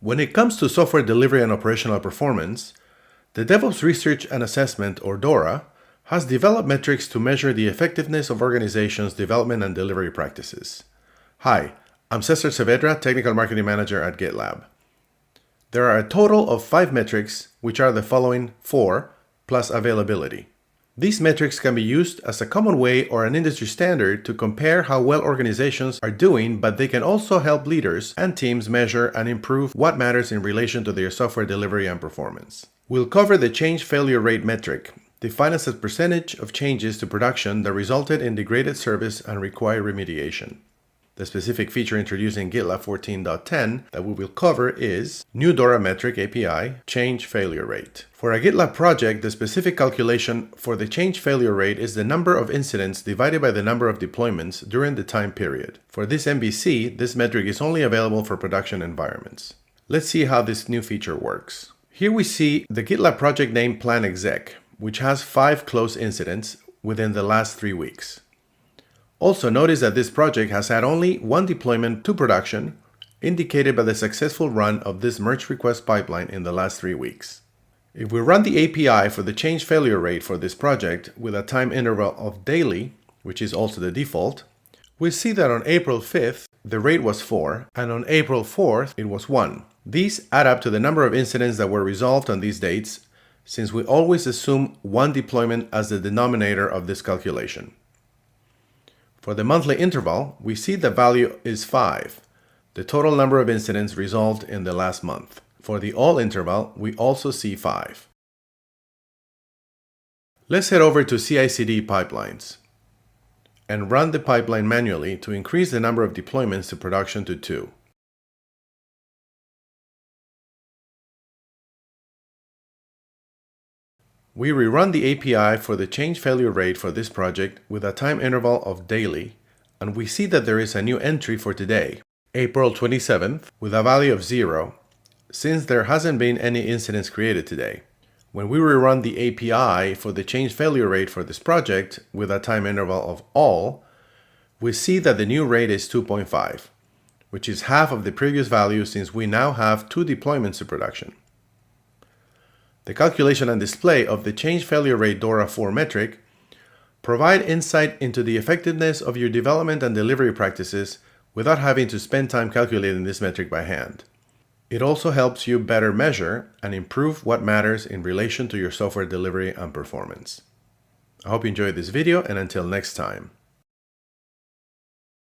When it comes to software delivery and operational performance, the DevOps Research and Assessment, or DORA, has developed metrics to measure the effectiveness of organizations' development and delivery practices. Hi, I'm Cesar Saavedra, Technical Marketing Manager at GitLab. There are a total of 5 metrics, which are the following 4, plus availability. These metrics can be used as a common way or an industry standard to compare how well organizations are doing, but they can also help leaders and teams measure and improve what matters in relation to their software delivery and performance. We'll cover the change failure rate metric, defined as a percentage of changes to production that resulted in degraded service and require remediation. The specific feature introduced in GitLab 14.10 that we will cover is New DORA Metric API Change Failure Rate. For a GitLab project, the specific calculation for the change failure rate is the number of incidents divided by the number of deployments during the time period. For this MVC, this metric is only available for production environments. Let's see how this new feature works. Here we see the GitLab project name Plan Exec, which has 5 close incidents within the last 3 weeks. Also notice that this project has had only 1 deployment to production, indicated by the successful run of this merge request pipeline in the last 3 weeks. If we run the API for the change failure rate for this project with a time interval of daily, which is also the default, we see that on April 5th, the rate was 4, and on April 4th, it was 1. These add up to the number of incidents that were resolved on these dates, since we always assume 1 deployment as the denominator of this calculation. For the monthly interval, we see the value is 5, the total number of incidents resolved in the last month. For the all interval, we also see 5. Let's head over to CI/CD pipelines and run the pipeline manually to increase the number of deployments to production to 2. We rerun the API for the change failure rate for this project with a time interval of daily, and we see that there is a new entry for today, April 27th, with a value of 0, since there hasn't been any incidents created today. When we rerun the API for the change failure rate for this project with a time interval of all, we see that the new rate is 2.5, which is half of the previous value since we now have 2 deployments to production. The calculation and display of the change failure rate DORA4 metric provide insight into the effectiveness of your development and delivery practices without having to spend time calculating this metric by hand. It also helps you better measure and improve what matters in relation to your software delivery and performance. I hope you enjoyed this video, and until next time.